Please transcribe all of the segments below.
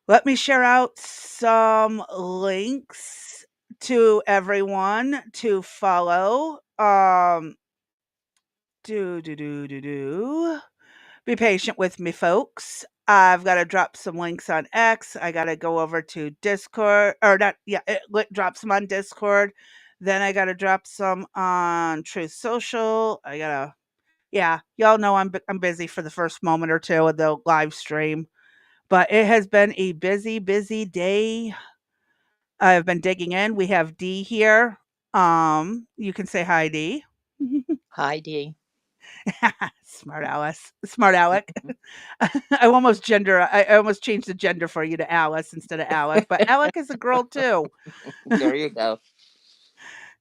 Let me share out some links to everyone to follow. Do. Be patient with me, folks. I've got to drop some links on X. I got to go over to Discord, or not. Yeah, drop some on Discord. Then I got to drop some on Truth Social. I gotta. Yeah, y'all know I'm busy for the first moment or two of the live stream, but it has been a busy, busy day. I've been digging in. We have D here. You can say hi, D. Heidi. Smart Alice. Smart Alec. I almost changed the gender for you to Alice instead of Alec, but Alec is a girl too. There you go.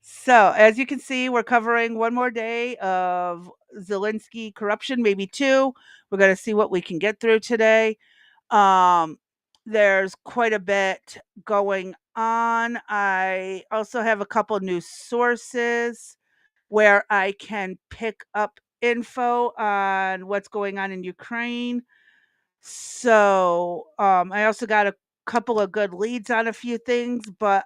So, as you can see, we're covering one more day of Zelensky corruption, maybe two. We're going to see what we can get through today. Um, there's quite a bit going on. I also have a couple news sources where I can pick up info on what's going on in Ukraine. So, I also got a couple of good leads on a few things, but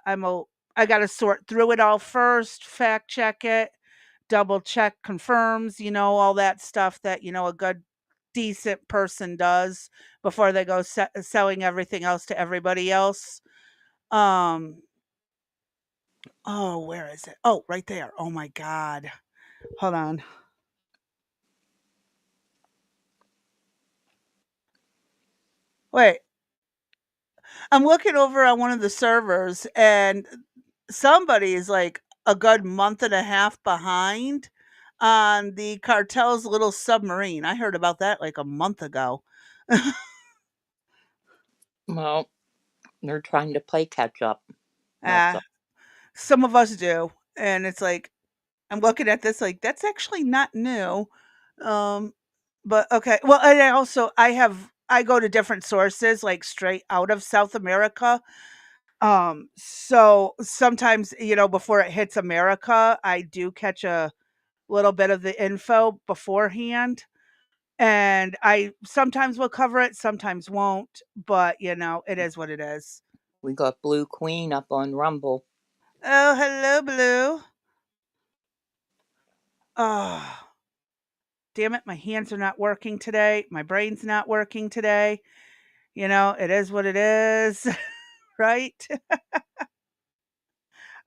I got to sort through it all first, fact check it, double check, confirms, all that stuff that, a good decent person does before they go selling everything else to everybody else. Um, oh, where is it? Oh, right there. Oh my God. Hold on. Wait, I'm looking over on one of the servers and somebody is like a good month and a half behind on the cartel's little submarine. I heard about that like a month ago. Well, they're trying to play catch up. That's uh, all. some of us do. And it's like, I'm looking at this like that's actually not new. Um, but okay. Well, and I go to different sources like straight out of South America. So sometimes, before it hits America, I do catch a little bit of the info beforehand. And I sometimes will cover it, sometimes won't, but it is what it is. We got Blue Queen up on Rumble. Oh, hello, Blue. Oh, damn it, my hands are not working today. My brain's not working today. It is what it is, right?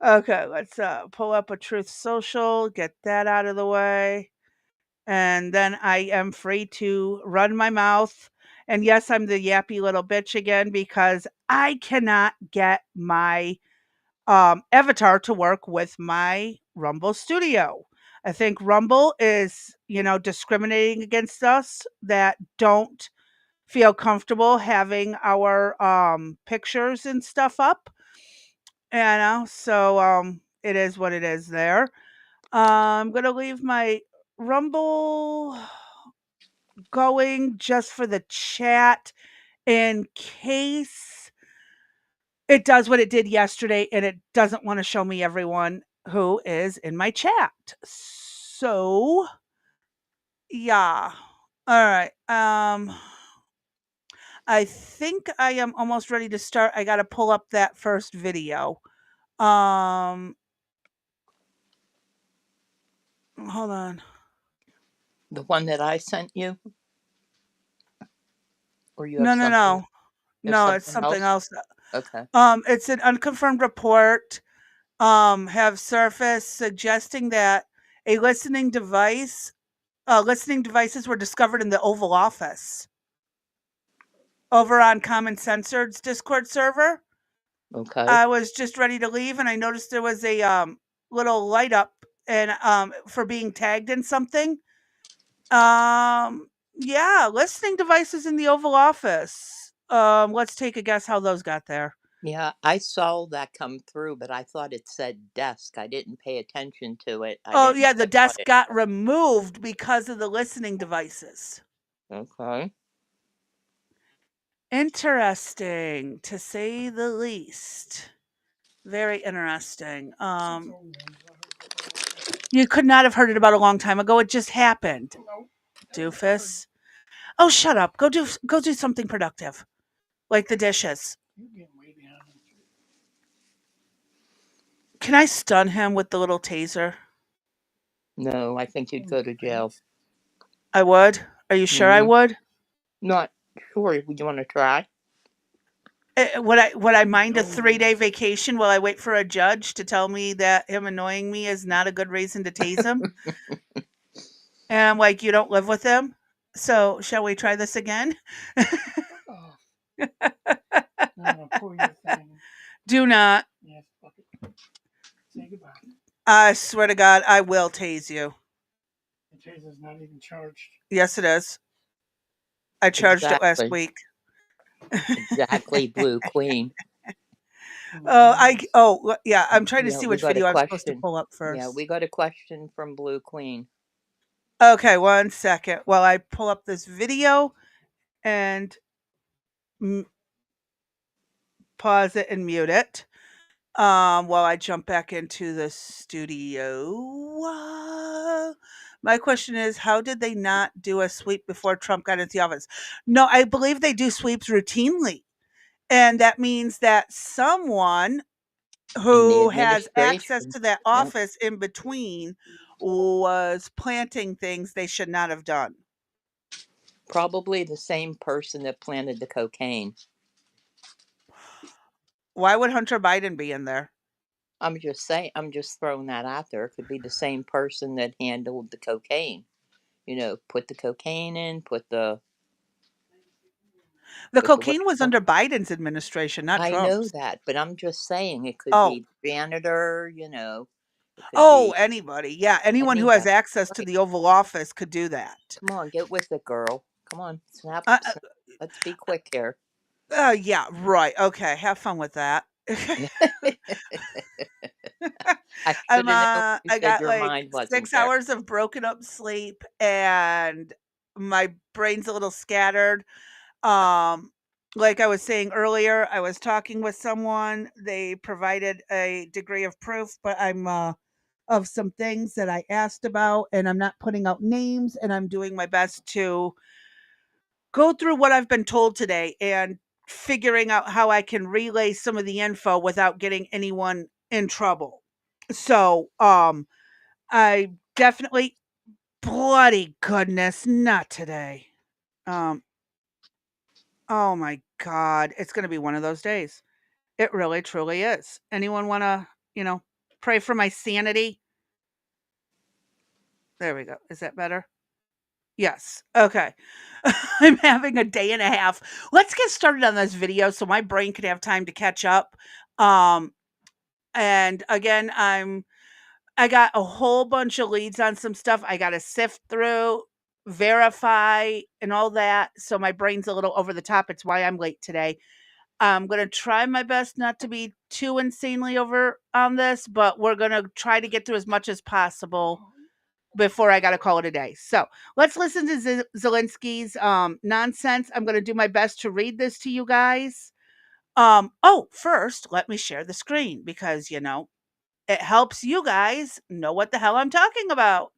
Okay, let's pull up a Truth Social, get that out of the way. And then I am free to run my mouth. And yes, I'm the yappy little bitch again because I cannot get my avatar to work with my Rumble Studio. I think Rumble is, discriminating against us that don't feel comfortable having our pictures and stuff up. So it is what it is there. I'm gonna leave my Rumble going just for the chat in case it does what it did yesterday and it doesn't want to show me everyone who is in my chat. So, yeah. All right. I think I am almost ready to start. I got to pull up that first video. Um, hold on. The one that I sent you? Or you have No, no, something? no. You have No, it's something something else? else. Okay. It's an unconfirmed report have surfaced suggesting that a listening devices were discovered in the Oval Office over on Common Censored's Discord server. Okay. I was just ready to leave and I noticed there was a little light up and for being tagged in something. Yeah, listening devices in the Oval Office. Let's take a guess how those got there. Yeah, I saw that come through, but I thought it said desk. I didn't pay attention to it. I Oh didn't yeah, the click on desk it. got removed because of the listening devices. Okay. Interesting, to say the least. Very interesting. You could not have heard it about a long time ago. It just happened. Doofus. Oh, shut up. Go do something productive. like the dishes. Can I stun him with the little taser? No, I think you'd go to jail. I would. Are you sure I Mm-hmm. would? Not sure. Would you want to try? Would I mind a 3-day vacation while I wait for a judge to tell me that him annoying me is not a good reason to tase him? And I'm like, you don't live with him, so shall we try this again? Do not. I swear to God, I will tase you. Yes, it is. I charged it last Exactly. week. Exactly, Blue Queen. Yeah. I'm trying to Yeah, see we which got a video I'm supposed to question. pull up Yeah, first. we got a question from Blue Queen. Okay, 1 second while I pull up this video and pause it and mute it. While I jump back into the studio. My question is, how did they not do a sweep before Trump got into the office? No, I believe they do sweeps routinely. And that means that someone In the who has access administration. to that Yep. office in between was planting things they should not have done. Probably the same person that planted the cocaine. Why would Hunter Biden be in there? I'm just saying, I'm just throwing that out there. It could be the same person that handled the cocaine. Put the cocaine in, The put the cocaine was whatever. under Biden's administration, not I know Trump's. that, but I'm just saying it could Oh, be the janitor, it could oh, be anybody. Yeah, anyone who has anybody. access to Right. the Oval Office could do that. Come on, get with it, girl. Come on, snap, Uh, snap. Let's be quick here. yeah, right. Okay, have fun with that. I should have known when you I said got your like mind wasn't 6 there. hours of broken up sleep and my brain's a little scattered. Um, like I was saying earlier, I was talking with someone, they provided a degree of proof, but I'm of some things that I asked about and I'm not putting out names and I'm doing my best to go through what I've been told today and figuring out how I can relay some of the info without getting anyone in trouble. So, I definitely bloody goodness, not today. Um, oh my god, it's going to be one of those days. It really truly is. Anyone want to, pray for my sanity? There we go. Is that better? Yes. Okay. I'm having a day and a half. Let's get started on this video so my brain can have time to catch up. Um, and again, I got a whole bunch of leads on some stuff I got to sift through, verify, and all that. So my brain's a little over the top. It's why I'm late today. I'm going to try my best not to be too insanely over on this, but we're going to try to get through as much as possible before I got to call it a day. So let's listen to Zelensky's nonsense. I'm going to do my best to read this to you guys. First, let me share the screen because, it helps you guys know what the hell I'm talking about.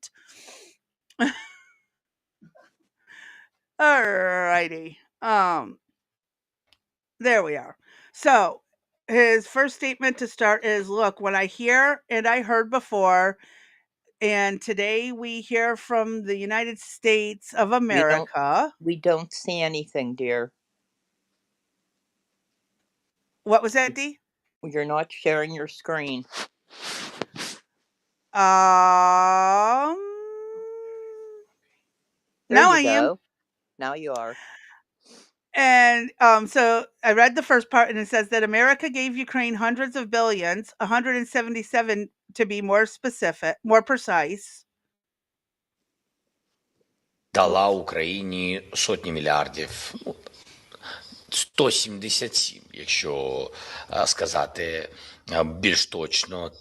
Alrighty. There we are. So his first statement to start is, look, when I hear and I heard before, and today we hear from the United States of We don't America. we don't see anything, dear. What was that, D? You're not sharing your screen. Um, There now you I am. go. Now you are. And so I read the first part, and it says that America gave Ukraine hundreds of billions, 177 to be more specific, more precise. Дала Oops. Україні сотні мільярдів, 177, якщо сказати більш точно.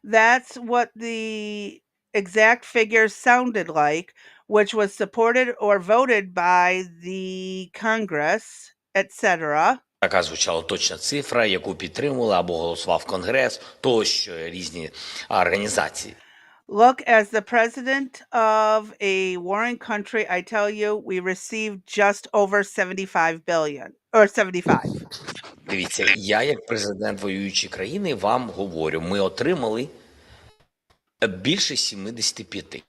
That's what the exact figures sounded like, which was supported or voted by the Congress, etc. Така звучала точна цифра, яку підтримували або голосував Конгрес, тощо різні організації. Look, as the president of a warring country, I tell you, we received just over 75 billion or 75. Дивіться, я як президент воюючої країни вам говорю, ми отримали більше 75.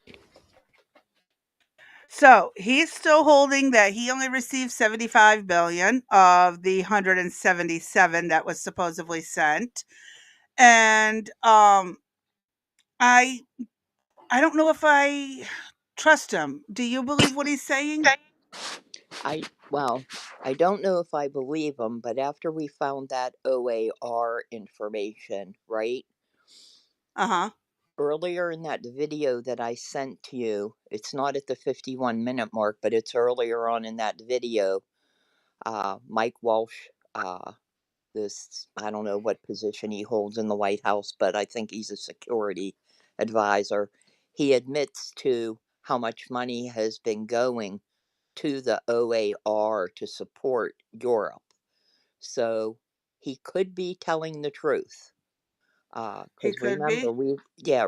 So he's still holding that he only received 75 billion of the 177 that was supposedly sent. And I I don't know if I trust him. Do you believe what he's saying? I well, I don't know if I believe him, but after we found that OAR information, right? Uh-huh. Earlier in that video that I sent to you, it's not at the 51-minute mark, but it's earlier on in that video. Mike Walsh, this, I don't know what position he holds in the White House, but I think he's a security advisor. He admits to how much money has been going to the OAR to support Europe. So he could be telling the truth. He Because could be.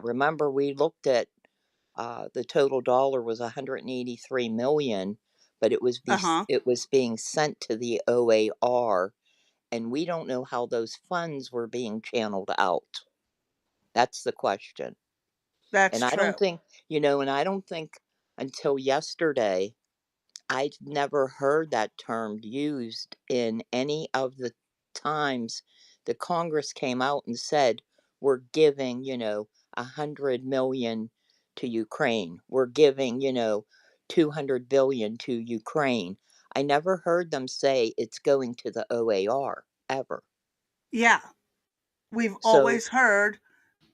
remember we looked at the total dollar was 183 million, but Uh-huh. it was being sent to the OAR, and we don't know how those funds were being channeled out. That's the question. That's And I don't true. think, and I don't think until yesterday I'd never heard that term used in any of the times the Congress came out and said, we're giving, 100 million to Ukraine. We're giving, 200 billion to Ukraine. I never heard them say it's going to the OAR ever. Yeah. We've So always heard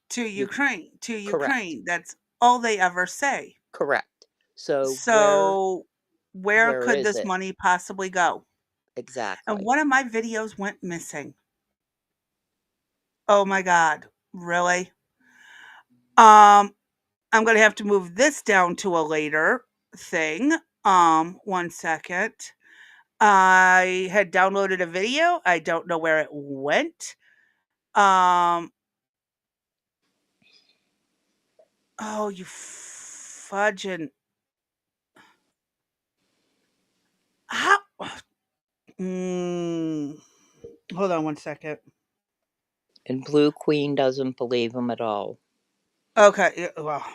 to you Ukraine, to correct. Ukraine. That's all they ever say. Correct. So So where where could is this it? money possibly go? And Exactly. one of my videos went missing. Oh my god. Really? I'm going to have to move this down to a later thing. One second. I had downloaded a video. I don't know where it went. Um, oh, you fudging. How? Mm, hold on one second. And Blue Queen doesn't believe him at all. Okay. Well,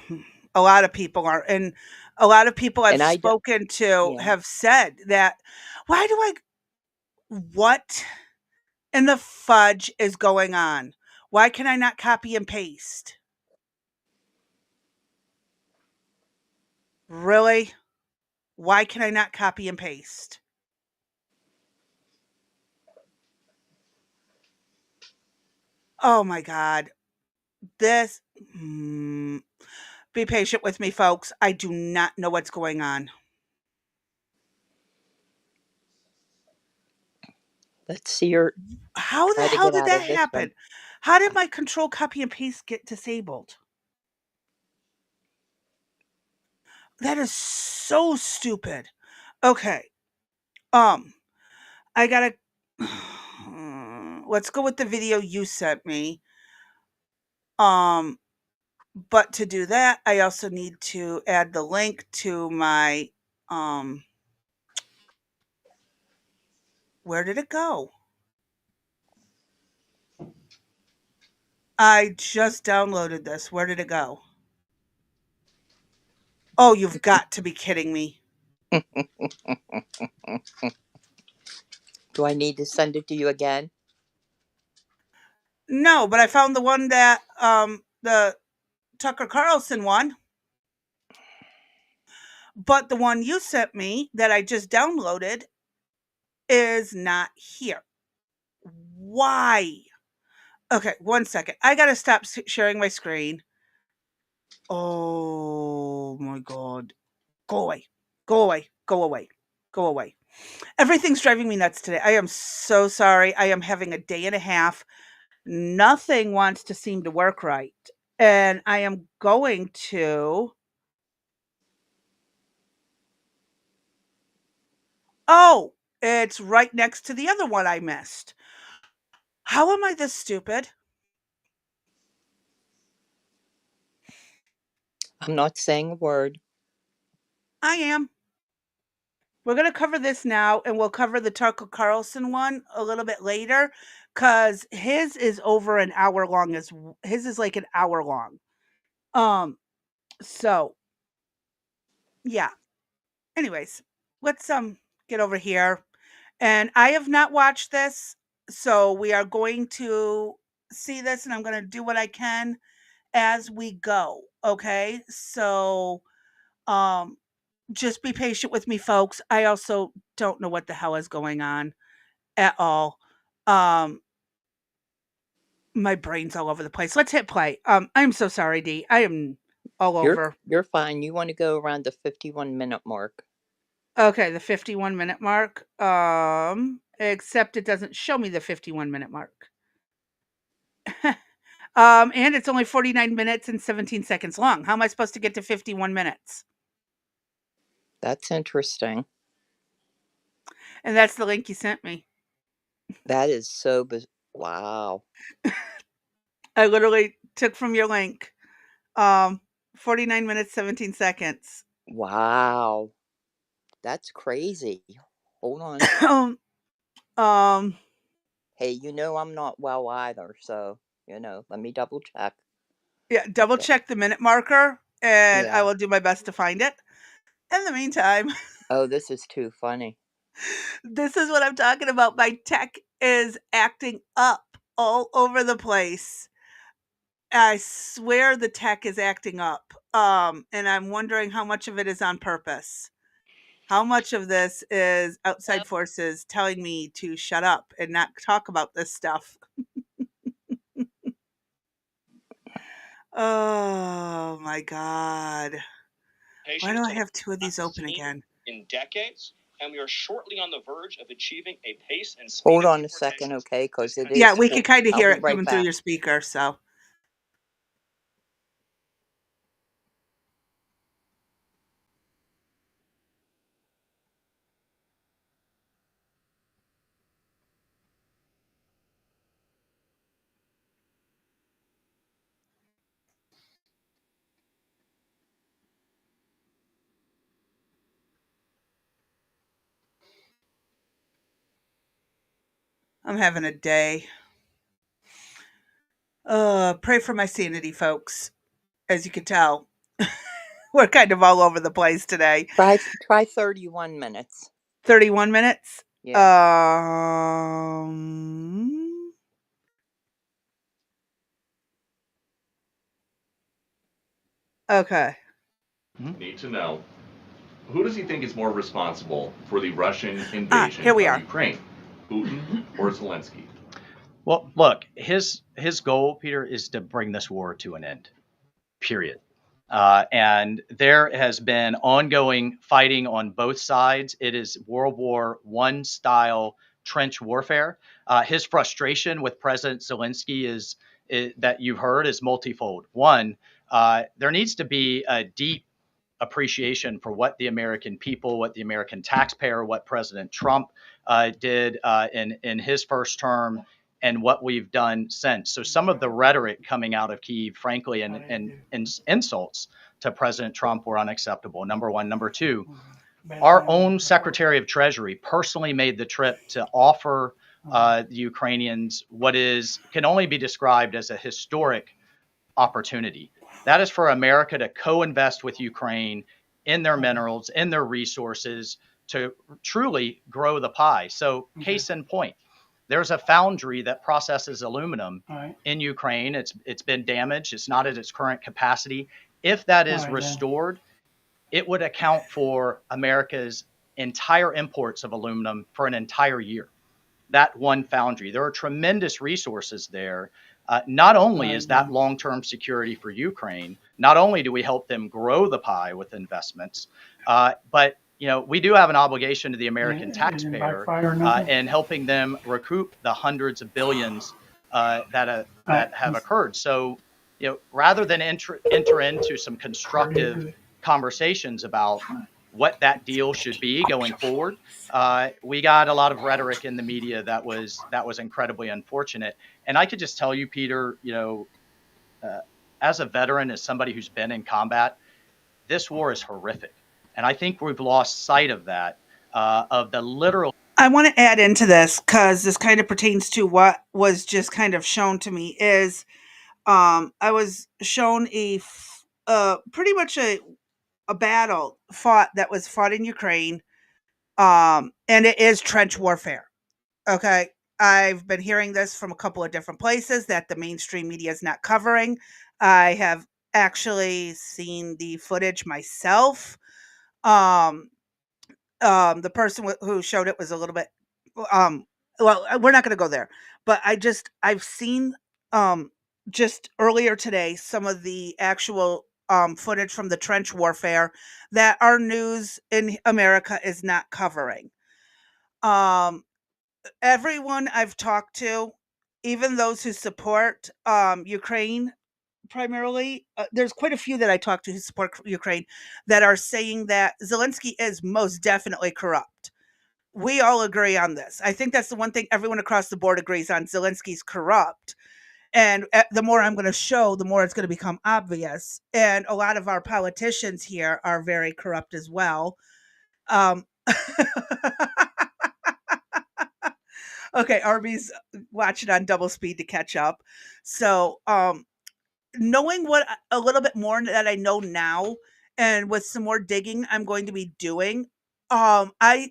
a lot of people are, and a lot of people I've And spoken to yeah. have said that. Why do I? What in the fudge is going on? Why can I not copy and paste? Really? Why can I not copy and paste? Oh my god. This be patient with me, folks. I do not know what's going on. Let's see her How the try to hell get did out that of this one. happen? How did my control copy and paste get disabled? That is so stupid. Okay. Um, I gotta let's go with the video you sent me. Um, but to do that, I also need to add the link to my um where did it go? I just downloaded this. Where did it go? Oh, you've got to be kidding me. Do I need to send it to you again? No, but I found the one that the Tucker Carlson one. But the one you sent me that I just downloaded is not here. Why? Okay, one second. I gotta stop sharing my screen. Oh my god. Go away. Go away. Go away. Go away. Everything's driving me nuts today. I am so sorry. I am having a day and a half. Nothing wants to seem to work right. And I am going to. Oh, it's right next to the other one I missed. How am I this stupid? I'm not saying a word. I am. We're going to cover this now, and we'll cover the Tucker Carlson one a little bit later because his is over an hour long. His is like an hour long. So yeah. Anyways, let's get over here. And I have not watched this, so we are going to see this, and I'm going to do what I can as we go. Okay, so um, just be patient with me, folks. I also don't know what the hell is going on at all. Um, my brain's all over the place. Let's hit play. I'm so sorry, D. I am all You're over. you're fine. You want to go around the 51-minute mark. Okay, the 51-minute mark. Except it doesn't show me the 51-minute mark. And it's only 49 minutes and 17 seconds long. How am I supposed to get to 51 minutes? That's interesting. And that's the link you sent me. That is so wow. I literally took from your link. Um, 49 minutes, 17 seconds. Wow. That's crazy. Hold on. um, Hey, I'm not well either, so, let me double check. yeah, double Okay. check the minute marker and I Yeah. will do my best to find it. In the meantime, Oh, this is too funny. this is what I'm talking about. My tech is acting up all over the place. I swear the tech is acting up. And I'm wondering how much of it is on purpose. How much of this is outside forces telling me to shut up and not talk about this stuff? Oh my god. Why do I have two of these open again? In decades, and we are shortly on the verge of achieving a pace and speed. Hold on a second, okay? Because it Yeah, is. we could kind of I'll hear be it right coming through back. your speaker, so. I'm having a day. Pray for my sanity, folks. As you can tell, we're kind of all over the place today. Try 31 minutes. 31 minutes. Yeah. Okay. Need to know, who does he think is more responsible for the Russian Here invasion we of are. Ukraine, Putin or Zelensky? Well, look, his goal, Peter, is to bring this war to an end. Period. And there has been ongoing fighting on both sides. It is World War I style trench warfare. His frustration with President Zelensky is that you've heard is multifold. One, there needs to be a deep appreciation for what the American people, what the American taxpayer, what President Trump did in his first term, and what we've done since. So some of the rhetoric coming out of Kyiv, frankly, and insults to President Trump were unacceptable. Number one. Number two, our own Secretary of Treasury personally made the trip to offer the Ukrainians what can only be described as a historic opportunity. That is for America to co-invest with Ukraine in their minerals, in their resources, to truly grow the pie. So, case in point, there's a foundry that processes aluminum in Ukraine. It's been damaged. It's not at its current capacity. If that is restored, it would account for America's entire imports of aluminum for an entire year. That one foundry. There are tremendous resources there. Not only is that long-term security for Ukraine, not only do we help them grow the pie with investments, but we do have an obligation to the American taxpayer in helping them recoup the hundreds of billions that have occurred. So, rather than enter into some constructive conversations about what that deal should be going forward, we got a lot of rhetoric in the media that was incredibly unfortunate. And I could just tell you, Peter, as a veteran, as somebody who's been in combat, This war is horrific. And I think we've lost sight of that, of the literal. I want to add into this because this kind of pertains to what was just kind of shown to me is I was shown pretty much a battle that was fought in Ukraine, and it is trench warfare. Okay, I've been hearing this from a couple of different places that the mainstream media is not covering. I have actually seen the footage myself. Um, the person who showed it was a little bit um well, we're not going to go there, but I've seen um just earlier today some of the actual footage from the trench warfare that our news in America is not covering. um Everyone I've talked to, even those who support Ukraine primarily, there's quite a few that I talked to who support Ukraine that are saying that Zelensky is most definitely corrupt. We all agree on this. I think that's the one thing everyone across the board agrees on. Zelensky's corrupt. And the more I'm going to show, the more it's going to become obvious. And a lot of our politicians here are very corrupt as well. Um, okay, Arby's watching on double speed to catch up. So, knowing what a little bit more that I know now, and with some more digging I'm going to be doing, I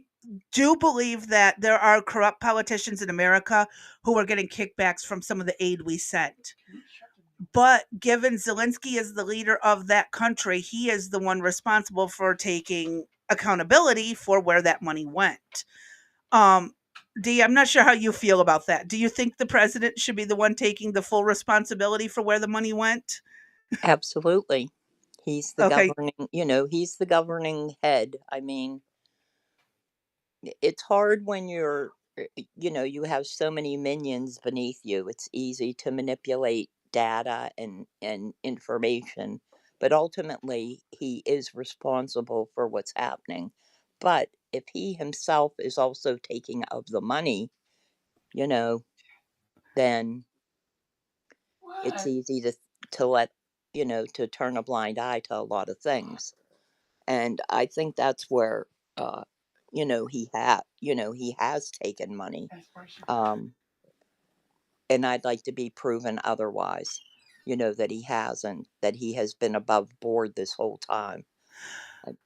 do believe that there are corrupt politicians in America who are getting kickbacks from some of the aid we sent. But given Zelensky is the leader of that country, he is the one responsible for taking accountability for where that money went. Um, Dee, I'm not sure how you feel about that. Do you think the president should be the one taking the full responsibility for where the money went? Absolutely. He's the Okay. governing, he's the governing head. I mean, it's hard when you have so many minions beneath you. It's easy to manipulate data and information, but ultimately he is responsible for what's happening. But if he himself is also taking of the money, you know, then it's easy to let to turn a blind eye to a lot of things. And I think that's where uh he has taken money. um and I'd like to be proven otherwise, that he hasn't, that he has been above board this whole time. I-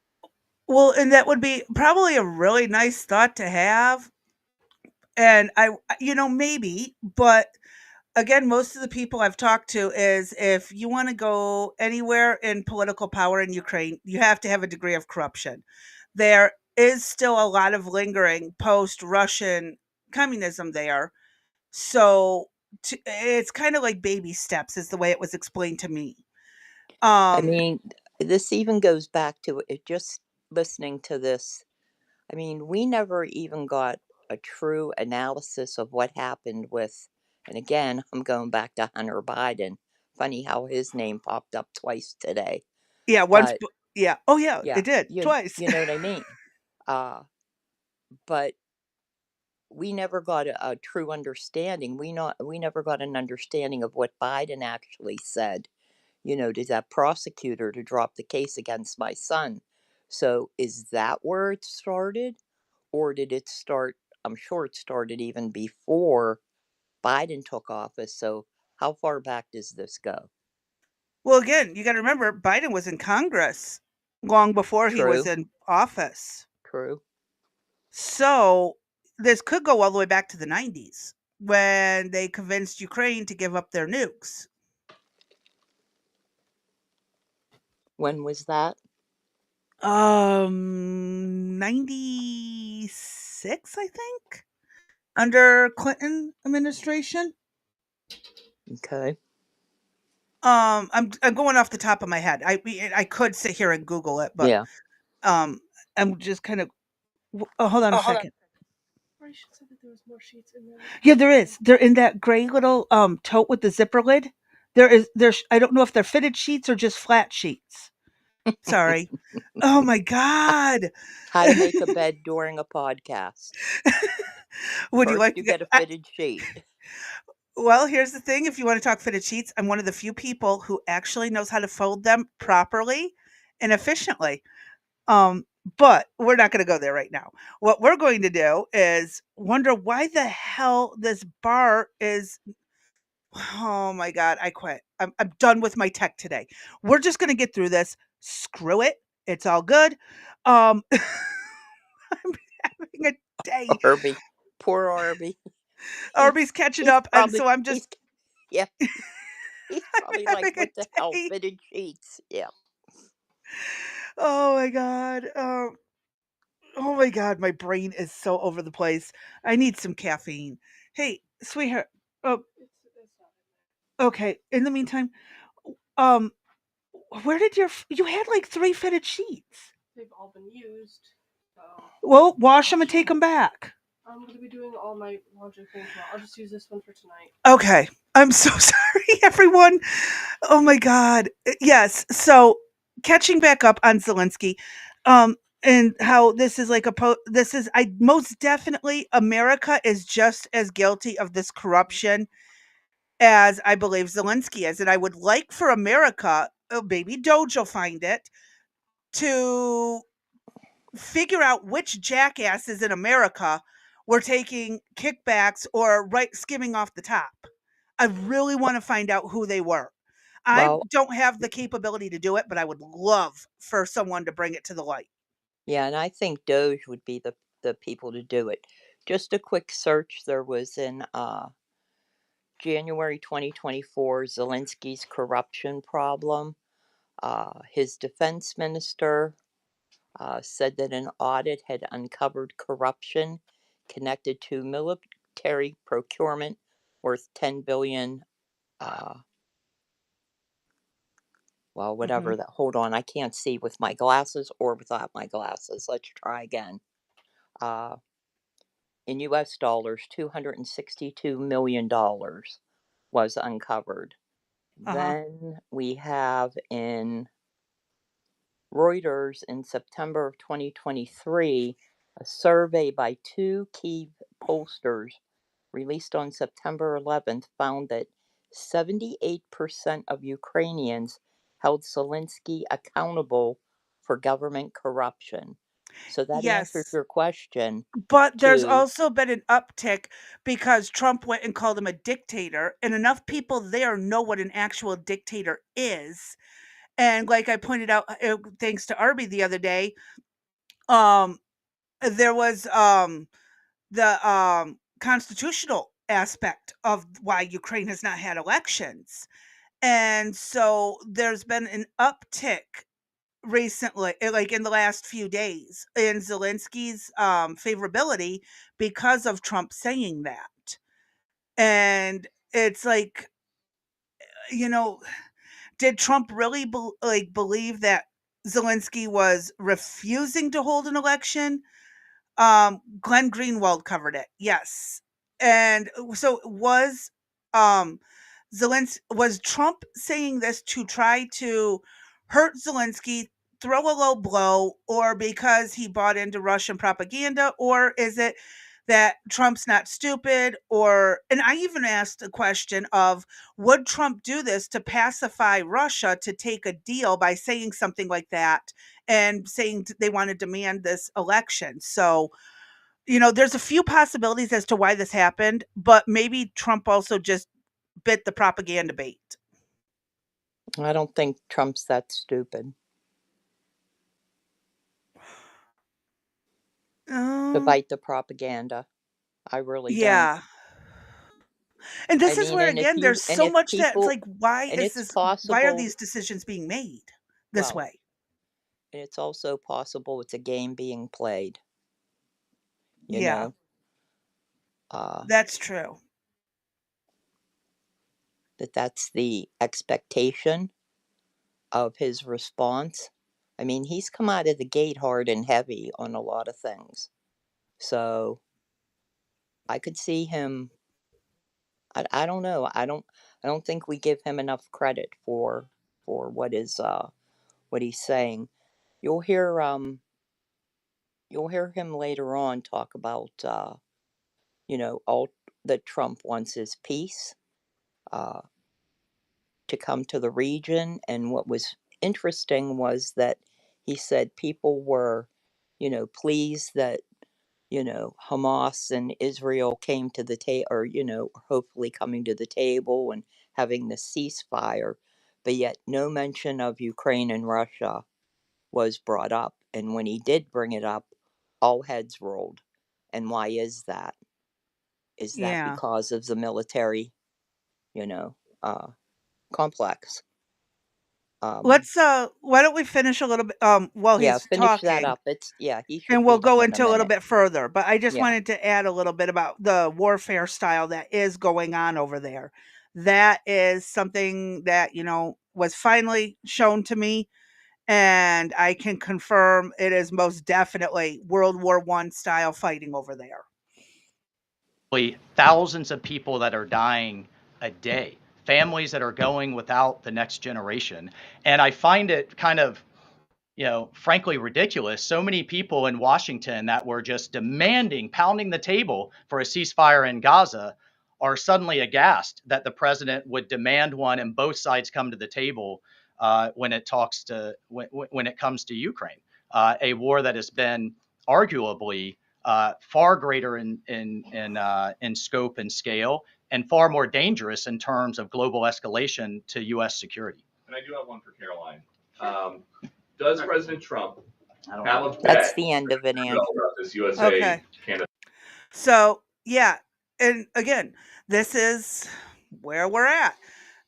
Well, and that would be probably a really nice thought to have. And maybe, but again, most of the people I've talked to is if you want to go anywhere in political power in Ukraine, you have to have a degree of corruption. There is still a lot of lingering post Russian communism there. So it's kind of like baby steps, is the way it was explained to me. I Um, mean, this even goes back to it, just listening to this. I mean, we never even got a true analysis of what happened with, and again, I'm going back to Hunter Biden. Funny how his name popped up twice today. yeah, once, But yeah. Oh, yeah, yeah, it did twice. you know what I mean. Uh, but we never got a true understanding. We never got an understanding of what Biden actually said. To that prosecutor to drop the case against my son. So is that where it started? Or did it start? I'm sure it started even before Biden took office. So how far back does this go? Well, again, you got to remember Biden was in Congress long before he was True, in office. true. So this could go all the way back to the 90s when they convinced Ukraine to give up their nukes. When was that? 96, I think, under Clinton administration. Okay. I'm going off the top of my head. I could sit here and Google it, but Yeah. um, I'm just kind of. Oh, hold on a second. Yeah, there is. They're in that gray little tote with the zipper lid. There's I don't know if they're fitted sheets or just flat sheets. Sorry. Oh my god. How to make a bed during a podcast. Would you First, like you to get get a fitted sheet. well, here's the thing, if you want to talk fitted sheets, I'm one of the few people who actually knows how to fold them properly and efficiently. Um, but we're not going to go there right now. What we're going to do is wonder why the hell this bar is. Oh my God, I quit. I'm done with my tech today. We're just going to get through this. Screw it. It's all good. I'm having a day. Arby. Poor Arby. He Arby's catching he's up. And probably so I'm just, he's yeah, he's I'm probably like, having a what the hell, day. fitted sheets. Yeah. Oh my God. Oh my God, my brain is so over the place. I need some caffeine. Hey, sweetheart. Oh, okay. In the meantime, um, where did you had like 3 fitted sheets. They've all been used. So Well, wash them and take them back. I'm going to be doing all my laundry thing tomorrow. I'll just use this one for tonight. Okay. I'm so sorry, everyone. Oh my God. Yes. So catching back up on Zelensky, and how this is like this is I most definitely America is just as guilty of this corruption as I believe Zelensky is, and I would like for America, maybe Doge will find it, to figure out which jackasses in America were taking kickbacks or right skimming off the top. I really want to find out who they were. I Well, don't have the capability to do it, but I would love for someone to bring it to the light. yeah, and I think Doge would be the people to do it. Just a quick search. There was in January 2024 Zelensky's corruption problem. His defense minister said that an audit had uncovered corruption connected to military procurement worth 10 billion. Well, Hmm. whatever that. Hold on, I can't see with my glasses or without my glasses. Let's try again. Uh, in U.S. dollars, $262 million was uncovered. Uh-huh. Then we have in Reuters in September of 2023, a survey by two key pollsters released on September 11th found that 78% of Ukrainians held Zelensky accountable for government corruption. So that answers Yes. your question But there's to, also been an uptick because Trump went and called him a dictator, and enough people there know what an actual dictator is. And like I pointed out, thanks to Arby the other day, um, there was the constitutional aspect of why Ukraine has not had elections. And so there's been an uptick recently, like in the last few days, in Zelensky's favorability because of Trump saying that. And it's like, you know, did Trump really believe that Zelensky was refusing to hold an election? Glenn Greenwald covered it. Yes. And so um was Trump saying this to try to hurt Zelensky, throw a low blow, or because he bought into Russian propaganda, or is it that Trump's not stupid? Or, and I even asked a question of, would Trump do this to pacify Russia to take a deal by saying something like that and saying they want to demand this election? So, there's a few possibilities as to why this happened, but maybe Trump also just bit the propaganda bait. I don't think Trump's that stupid to Um, bite the propaganda. I really don't. yeah. And I this is mean, where again there's and so if much that it's people, like and it's why are possible, these decisions being made this well, way? and it's also possible it's a game being played, you Yeah, know. Uh, that's true. that's the expectation of his response. I mean, he's come out of the gate hard and heavy on a lot of things. So I could see him. I don't know. I don't think we give him enough credit for what he's saying. You'll hear you'll hear him later on talk about all that Trump wants is peace uh, to come to the region, and what was interesting was that he said people were, pleased that, Hamas and Israel came to the table, or, hopefully coming to the table and having the ceasefire, but yet no mention of Ukraine and Russia was brought up. And when he did bring it up, all heads rolled. And why is that? Is that Yeah. because of the military, complex? Let's why don't we finish a little bit while Yeah, he's finish that talking, up. He should and we'll be go done in a into a little minute. bit further. But I just Yeah. wanted to add a little bit about the warfare style that is going on over there. That is something that, was finally shown to me, and I can confirm it is most definitely World War I style fighting over there. Thousands of people that are dying a day, families that are going without the next generation. And I find it kind of, frankly ridiculous. So many people in Washington that were just demanding, pounding the table for a ceasefire in Gaza are suddenly aghast that the president would demand one and both sides come to the table when it comes to Ukraine, a war that has been arguably far greater in scope and scale, and far more dangerous in terms of global escalation to U.S. security. And I do have one for Caroline. Does President Trump have a bet? That's the end of it, Ann. About this USA Canada? So, yeah. And again, this is where we're at.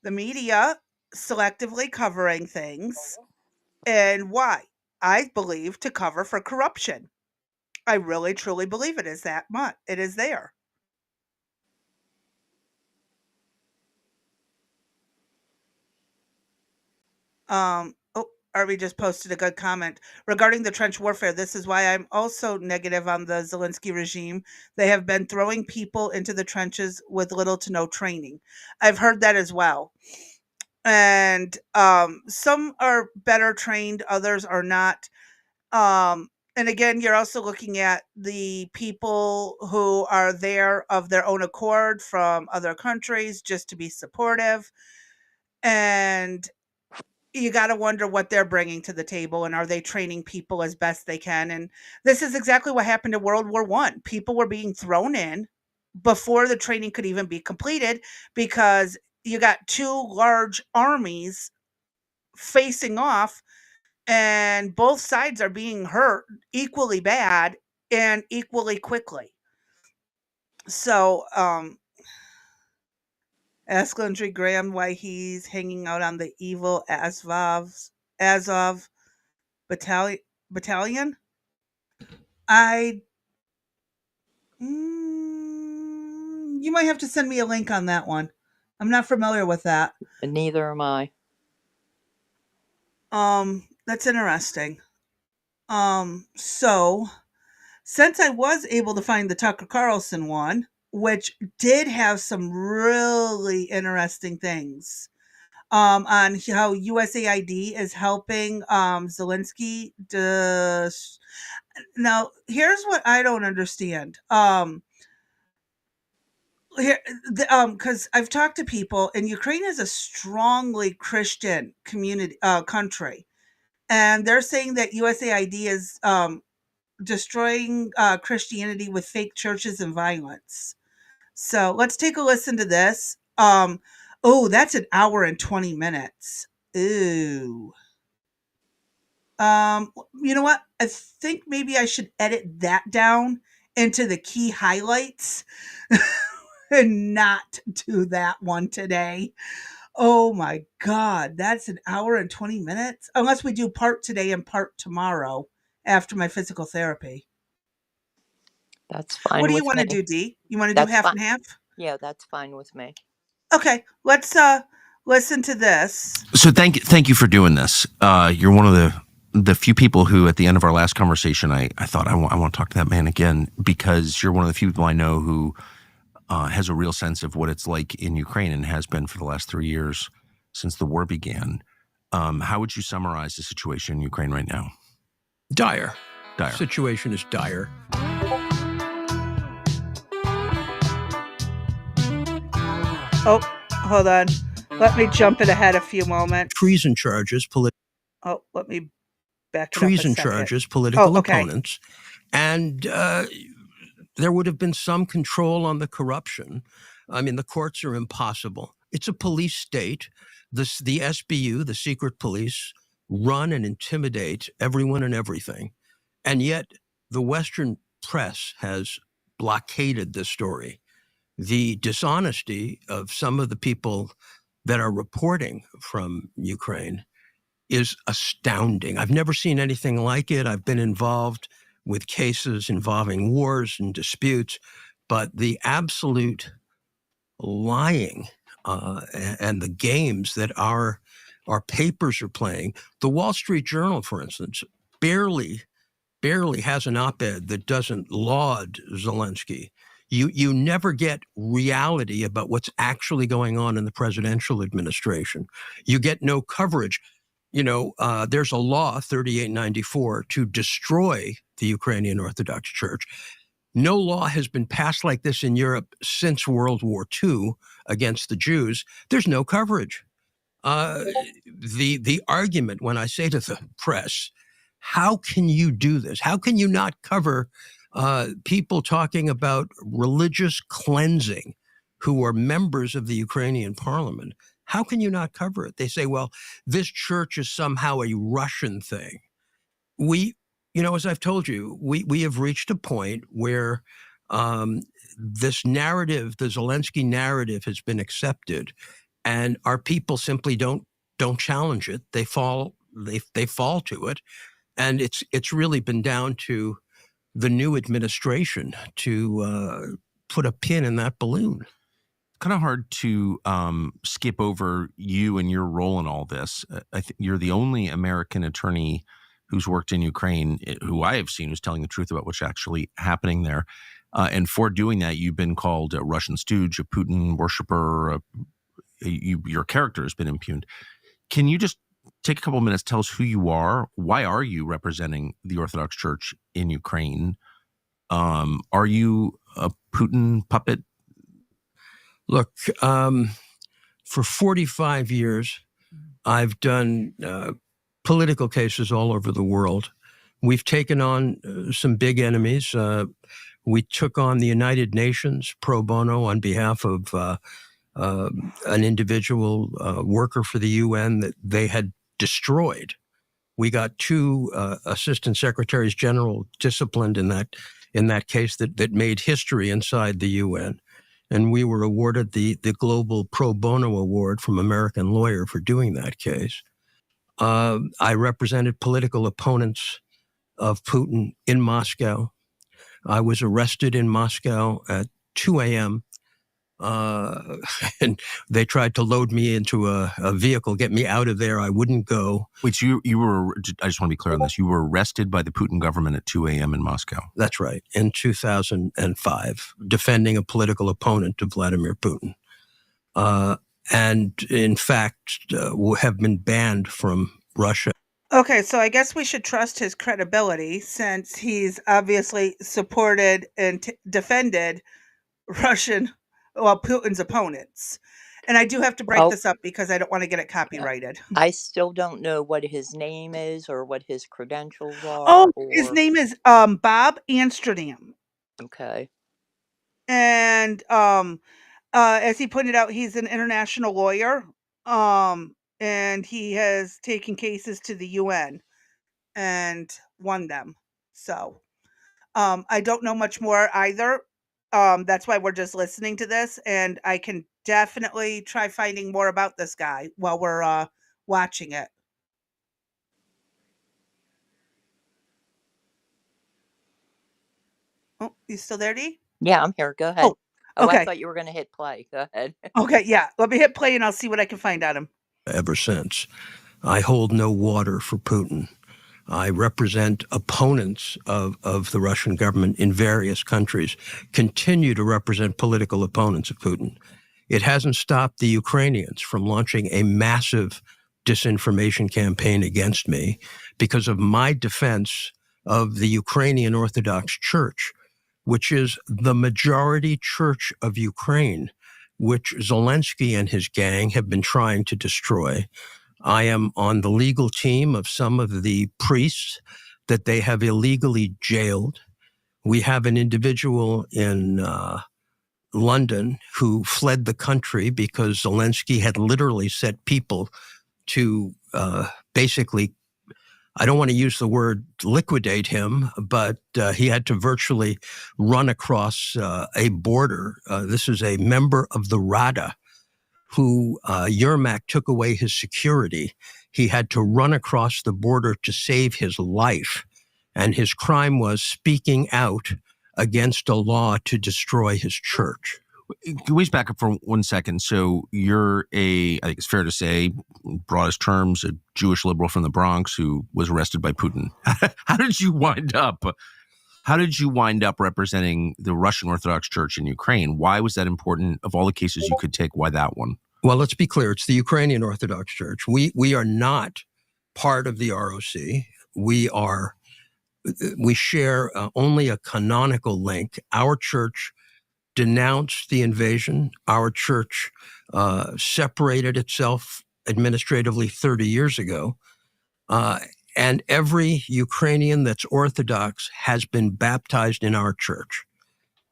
The media selectively covering things. And why? I believe to cover for corruption. I really truly believe it is that much. It is there. Arby just posted a good comment regarding the trench warfare. This is why I'm also negative on the Zelensky regime. They have been throwing people into the trenches with little to no training. I've heard that as well. And some are better trained, others are not. And again, you're also looking at the people who are there of their own accord from other countries just to be supportive. And you got to wonder what they're bringing to the table, and are they training people as best they can. And this is exactly what happened in World War I. People were being thrown in before the training could even be completed, because you got two large armies facing off, and both sides are being hurt equally bad and equally quickly. So ask Landry Graham why he's hanging out on the evil Azov battalion. You might have to send me a link on that one. I'm not familiar with that. And neither am I. That's interesting. So since I was able to find the Tucker Carlson one, which did have some really interesting things, on how USAID is helping Zelensky. Now, here's what I don't understand. Because I've talked to people, and Ukraine is a strongly Christian community country, and they're saying that USAID is destroying Christianity with fake churches and violence. So let's take a listen to this. Oh, that's an hour and 20 minutes. Ooh. You know what? I think maybe I should edit that down into the key highlights and not do that one today. Oh my God, that's an hour and 20 minutes. Unless we do part today and part tomorrow after my physical therapy. That's fine. What do you with want to me. do, Dee? You want to do half fine. and half? Yeah, that's fine with me. Okay, let's listen to this. So thank you for doing this. You're one of the few people who, at the end of our last conversation, I thought I want to talk to that man again, because you're one of the few people I know who has a real sense of what it's like in Ukraine, and has been for the last 3 years since the war began. How would you summarize the situation in Ukraine right now? Dire. Dire. Situation is dire. Oh, hold on. Let me jump it ahead a few moments. Treason charges, Oh, let me back it up a treason second. charges, political okay. opponents, and there would have been some control on the corruption. I mean, the courts are impossible. It's a police state. The SBU, the secret police, run and intimidate everyone and everything. And yet the Western press has blockaded this story. The dishonesty of some of the people that are reporting from Ukraine is astounding. I've never seen anything like it. I've been involved with cases involving wars and disputes, but the absolute lying and the games that our papers are playing. The Wall Street Journal, for instance, barely has an op-ed that doesn't laud Zelensky. You never get reality about what's actually going on in the presidential administration. You get no coverage. There's a law, 3894, to destroy the Ukrainian Orthodox Church. No law has been passed like this in Europe since World War II against the Jews. There's no coverage. The argument when I say to the press, how can you do this? How can you not cover people talking about religious cleansing who are members of the Ukrainian parliament? How can you not cover it? They say, well, this church is somehow a Russian thing. As I've told you, we have reached a point where this narrative, the Zelensky narrative, has been accepted, and our people simply don't challenge it. They fall to it, and it's really been down to the new administration to put a pin in that balloon. Kind of hard to skip over you and your role in all this. I think you're the only American attorney who's worked in Ukraine who I have seen who's telling the truth about what's actually happening there. And for doing that, you've been called a Russian stooge, a Putin worshiper. Your character has been impugned. Can you just take a couple of minutes, tell us who you are? Why are you representing the Orthodox Church in Ukraine? Are you a Putin puppet? Look, for 45 years, I've done political cases all over the world. We've taken on some big enemies. We took on the United Nations pro bono on behalf of an individual worker for the UN that they had destroyed. We got 2 assistant secretaries general disciplined in that case that made history inside the UN. And we were awarded the Global Pro Bono Award from American Lawyer for doing that case. I represented political opponents of Putin in Moscow. I was arrested in Moscow at 2 a.m. And they tried to load me into a vehicle, get me out of there. I wouldn't go. Wait, so you were, I just want to be clear on this, you were arrested by the Putin government at 2 a.m. in Moscow. That's right, in 2005, defending a political opponent of Vladimir Putin. And in fact, have been banned from Russia. Okay, so I guess we should trust his credibility since he's obviously supported and defended Putin's opponents. And I do have to break this up because I don't want to get it copyrighted. I still don't know what his name is or what his credentials are. Oh, his name is Bob Amsterdam. Okay. And as he pointed out, he's an international lawyer. And he has taken cases to the UN and won them. So I don't know much more either. That's why we're just listening to this, and I can definitely try finding more about this guy while we're watching it. Oh, you still there, Dee? Yeah, I'm here. Go ahead. Oh, okay. I thought you were going to hit play. Go ahead. Okay, yeah. Let me hit play and I'll see what I can find on him. Ever since. I hold no water for Putin. I represent opponents of the Russian government in various countries, continue to represent political opponents of Putin. It hasn't stopped the Ukrainians from launching a massive disinformation campaign against me because of my defense of the Ukrainian Orthodox Church, which is the majority church of Ukraine, which Zelensky and his gang have been trying to destroy. I am on the legal team of some of the priests that they have illegally jailed. We have an individual in London who fled the country because Zelensky had literally set people to basically, I don't want to use the word liquidate him, but he had to virtually run across a border. This is a member of the Rada who Yermak took away his security. He had to run across the border to save his life. And his crime was speaking out against a law to destroy his church. Can we just back up for 1 second? So you're I think it's fair to say, broadest terms, a Jewish liberal from the Bronx who was arrested by Putin. How did you wind up representing the Russian Orthodox Church in Ukraine? Why was that important? Of all the cases you could take, why that one? Well, let's be clear. It's the Ukrainian Orthodox Church. We are not part of the ROC. We share only a canonical link. Our church denounced the invasion. Our church separated itself administratively 30 years ago. And every Ukrainian that's Orthodox has been baptized in our church.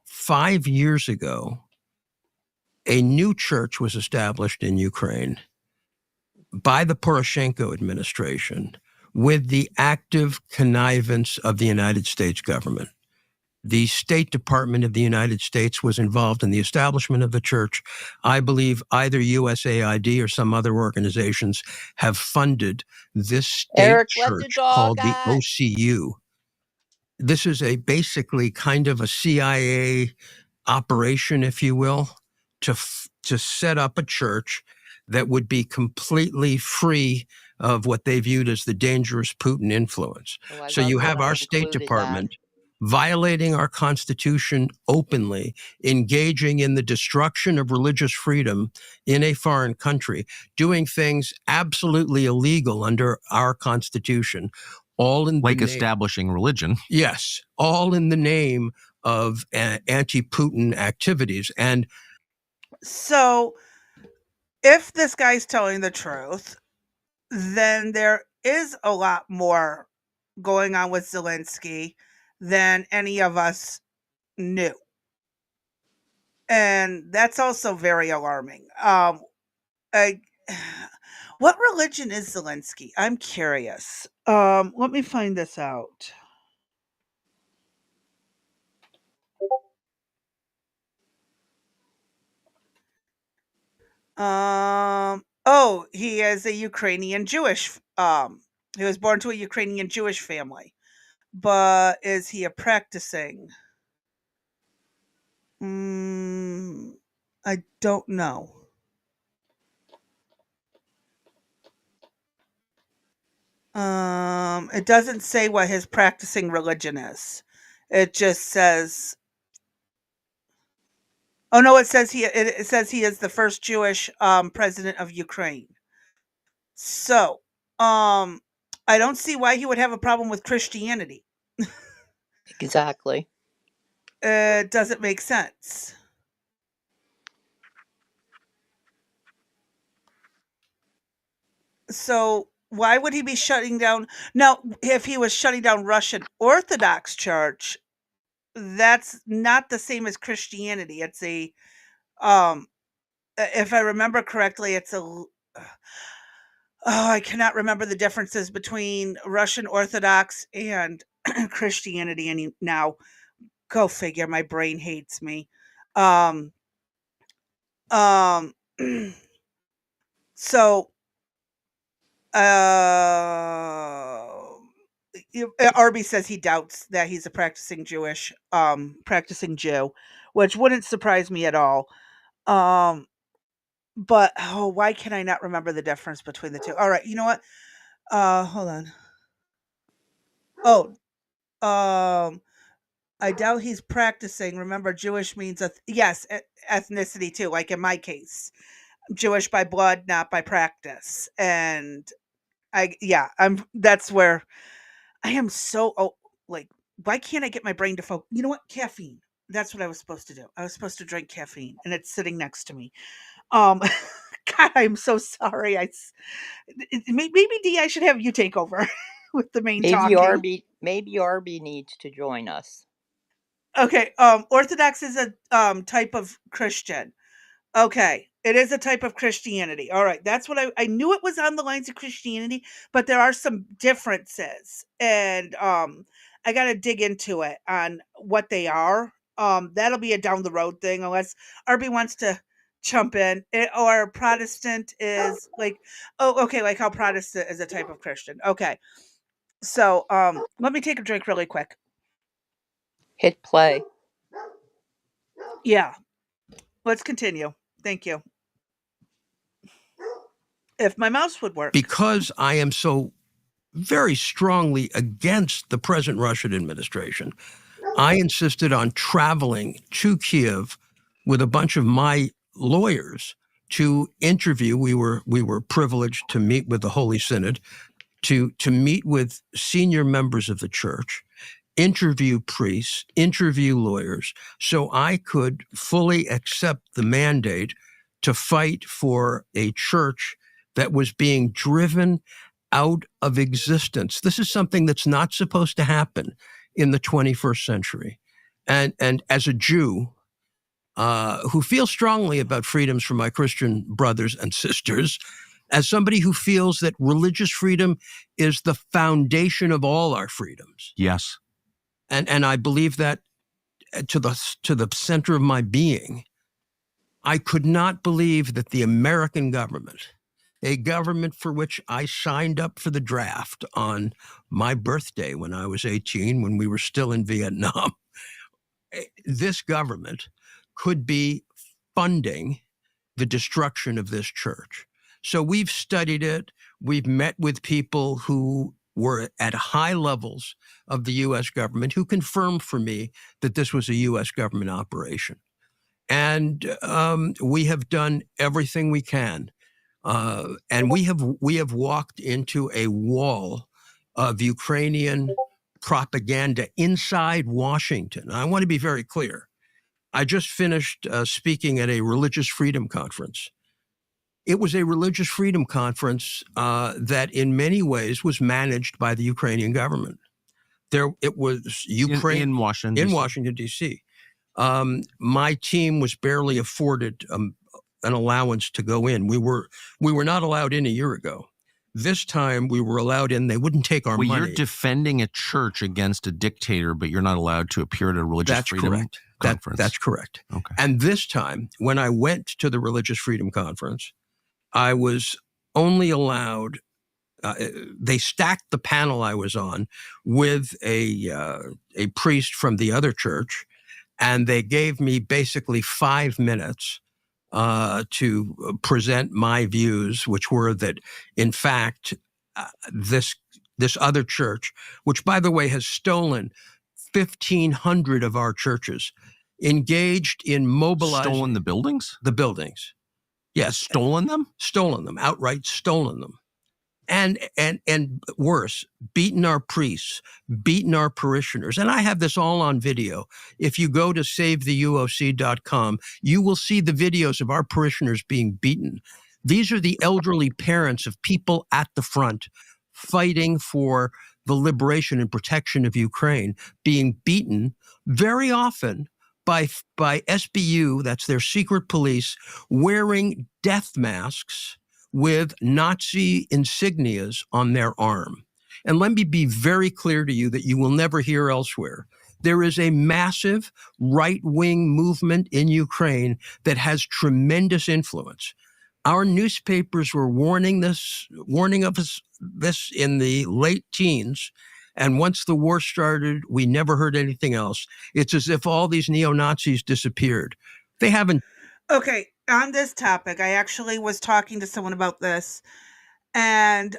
5 years ago, a new church was established in Ukraine by the Poroshenko administration with the active connivance of the United States government. The State Department of the United States was involved in the establishment of the church. I believe either USAID or some other organizations have funded this state Eric, let the church dog called the out. OCU. This is basically kind of a CIA operation, if you will, to set up a church that would be completely free of what they viewed as the dangerous Putin influence. Oh, So you have that I our State included Department violating our Constitution openly, engaging in the destruction of religious freedom in a foreign country, doing things absolutely illegal under our Constitution, all in Like the establishing religion. Yes, all in the name of anti-Putin activities. And So, if this guy's telling the truth, then there is a lot more going on with Zelensky than any of us knew. And that's also very alarming. I, what religion is Zelensky? I'm curious. Let me find this out. Oh, he is a Ukrainian Jewish. He was born to a Ukrainian Jewish family, but is he a practicing? I don't know. It doesn't say what his practicing religion is. It just says. Oh no, it says it says he is the first Jewish president of Ukraine. So, I don't see why he would have a problem with Christianity. exactly. It doesn't make sense. So why would he be shutting down? Now, if he was shutting down Russian Orthodox Church, that's not the same as Christianity. It's um, if I remember correctly, I cannot remember the differences between Russian Orthodox and Christianity now. Go figure. My brain hates me. Um, um, so, uh, Arby says he doubts that he's a practicing Jew, which wouldn't surprise me at all. But why can I not remember the difference between the two? All right, you know what? Hold on. Oh, I doubt he's practicing. Remember, Jewish means yes, ethnicity too. Like in my case, Jewish by blood, not by practice. And that's where I am so like. Why can't I get my brain to focus? You know what? Caffeine. That's what I was supposed to do. I was supposed to drink caffeine, and it's sitting next to me. Um, God, I'm so sorry. Maybe D, I should have you take over with the main talking. Maybe Arby needs to join us. Okay. Orthodox is a type of Christian. Okay. It is a type of Christianity. All right. That's what I knew it was on the lines of Christianity, but there are some differences. And I gotta dig into it on what they are. That'll be a down the road thing unless Arby wants to jump in. Or Protestant is like, oh, okay, like how Protestant is a type of Christian. Okay. So let me take a drink really quick. Hit play. Yeah. Let's continue. Thank you. If my mouse would work. Because I am so very strongly against the present Russian administration, I insisted on traveling to Kiev with a bunch of my lawyers to interview. We were privileged to meet with the Holy Synod, to meet with senior members of the church, interview priests, interview lawyers, so I could fully accept the mandate to fight for a church that was being driven out of existence. This is something that's not supposed to happen in the 21st century. And as a Jew who feels strongly about freedoms for my Christian brothers and sisters, as somebody who feels that religious freedom is the foundation of all our freedoms. Yes. And I believe that to the center of my being. I could not believe that the American government, a government for which I signed up for the draft on my birthday when I was 18, when we were still in Vietnam, this government could be funding the destruction of this church. So we've studied it. We've met with people who were at high levels of the U.S. government who confirmed for me that this was a U.S. government operation. And we have done everything we can. And we have walked into a wall of Ukrainian propaganda inside Washington. I want to be very clear. I just finished speaking at a religious freedom conference. It was a religious freedom conference that in many ways was managed by the Ukrainian government. It was Ukraine in Washington, D.C. My team was barely afforded an allowance to go in. We were not allowed in a year ago. This time we were allowed in. They wouldn't take our money. You're defending a church against a dictator, but you're not allowed to appear at a religious freedom conference. That's correct. Okay. And this time, when I went to the Religious Freedom Conference, I was only allowed. They stacked the panel I was on with a priest from the other church, and they gave me basically 5 minutes to present my views, which were that, in fact, this other church, which, by the way, has stolen 1,500 of our churches, engaged in mobilizing. Stolen the buildings? The buildings. Yes. Stolen them? Stolen them, outright stolen them. And worse, beaten our priests, beaten our parishioners. And I have this all on video. If you go to SaveTheUOC.com, you will see the videos of our parishioners being beaten. These are the elderly parents of people at the front fighting for the liberation and protection of Ukraine, being beaten very often by SBU, that's their secret police, wearing death masks with Nazi insignias on their arm. And let me be very clear to you that you will never hear elsewhere. There is a massive right-wing movement in Ukraine that has tremendous influence. Our newspapers were warning of this in the late teens. And once the war started, we never heard anything else. It's as if all these neo-Nazis disappeared. They haven't. Okay, on this topic, I actually was talking to someone about this, and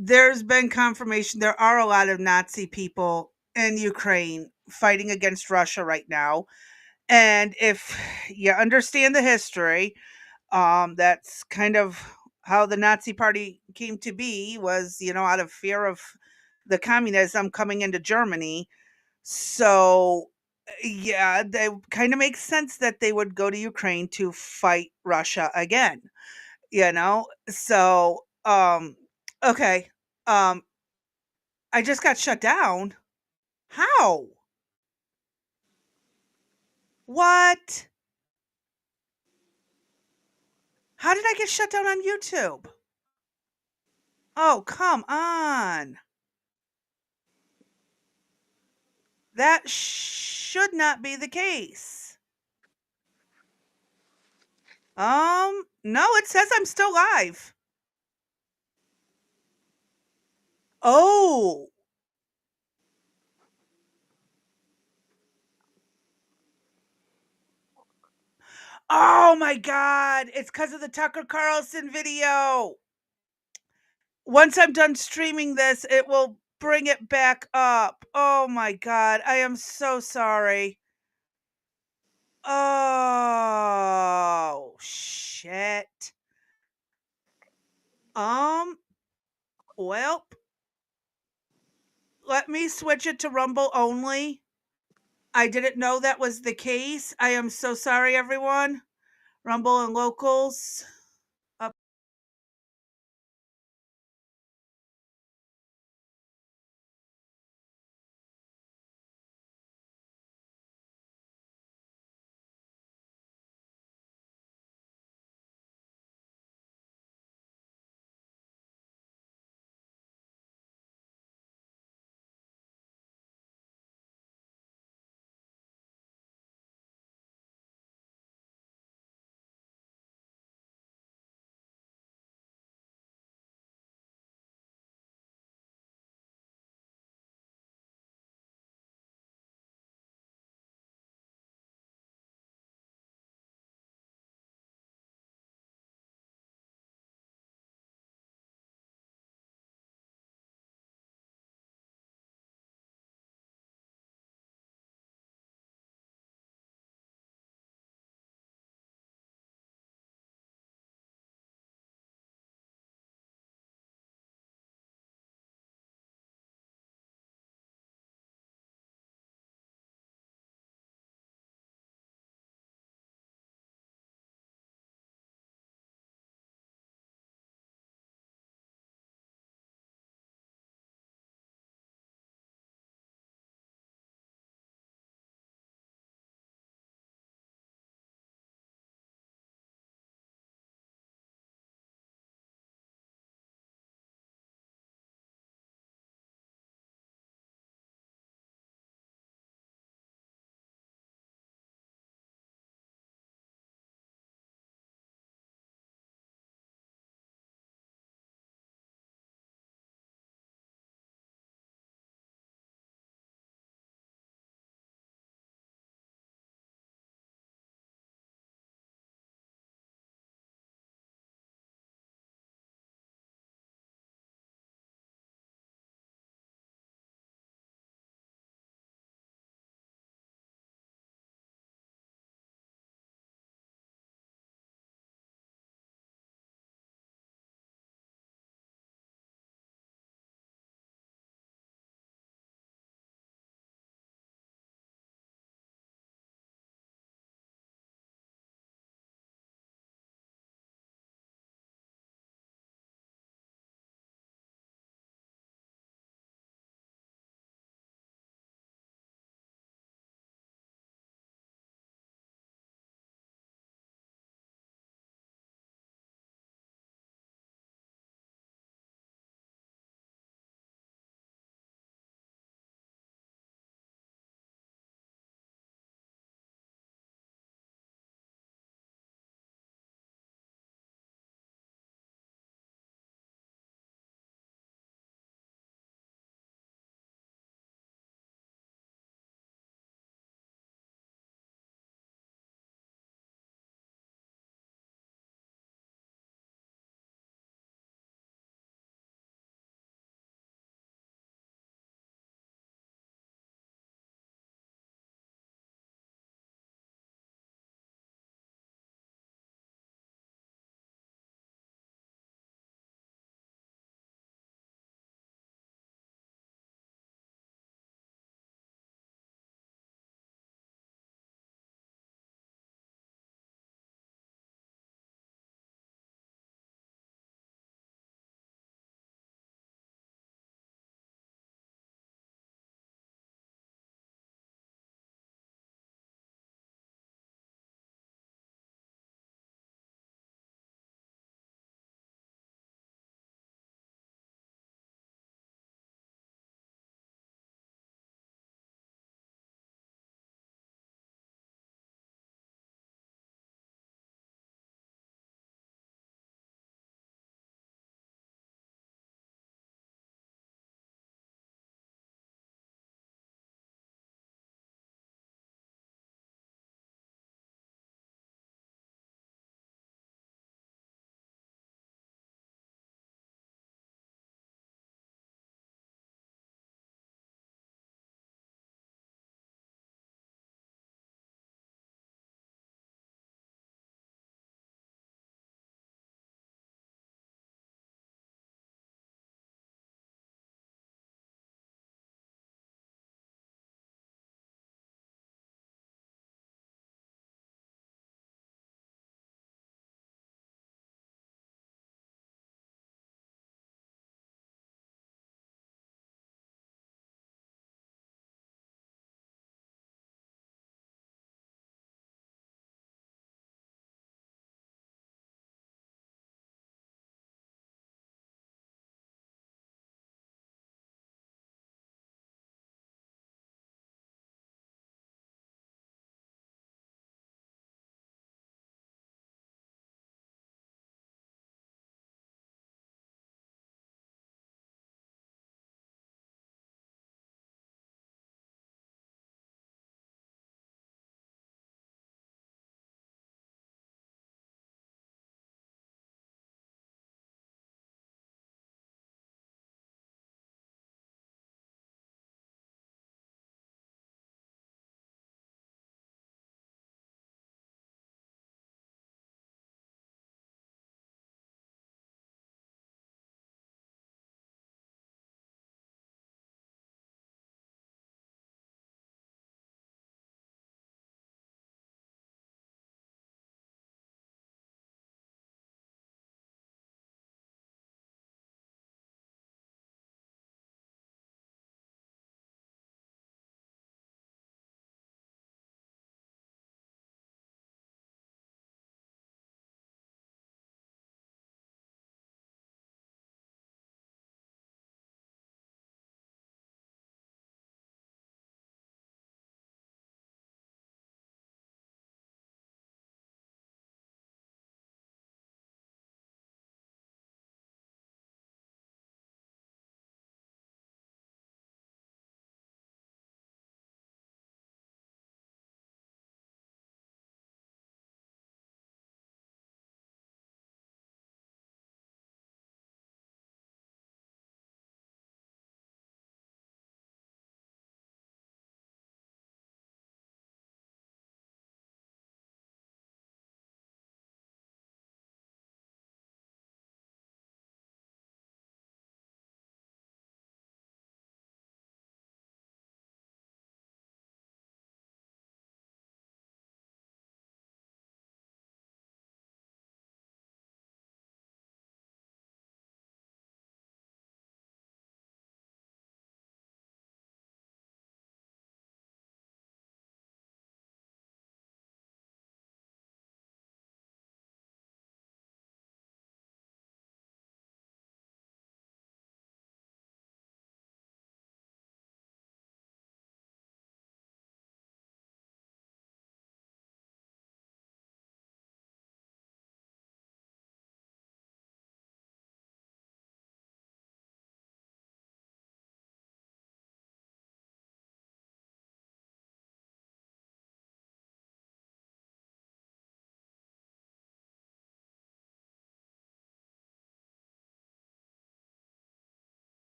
there's been confirmation there are a lot of Nazi people in Ukraine fighting against Russia right now. And if you understand the history, that's kind of how the Nazi Party came to be, was, out of fear of the communism coming into Germany. So Yeah, they kind of makes sense that they would go to Ukraine to fight Russia again, you know? So, okay. Um, I just got shut down. How? What? How did I get shut down on YouTube? Oh, come on. That should not be the case. No, it says I'm still live. Oh. Oh my god, it's because of the Tucker Carlson video. Once I'm done streaming this, it will bring it back up. Oh my god, I am so sorry. Oh, shit. Um, well, let me switch it to Rumble only. I didn't know that was the case. I am so sorry, everyone. Rumble and locals.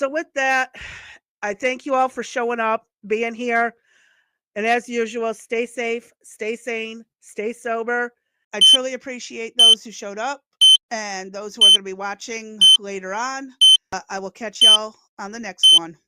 So with that, I thank you all for showing up, being here. And as usual, stay safe, stay sane, stay sober. I truly appreciate those who showed up and those who are going to be watching later on. I will catch y'all on the next one.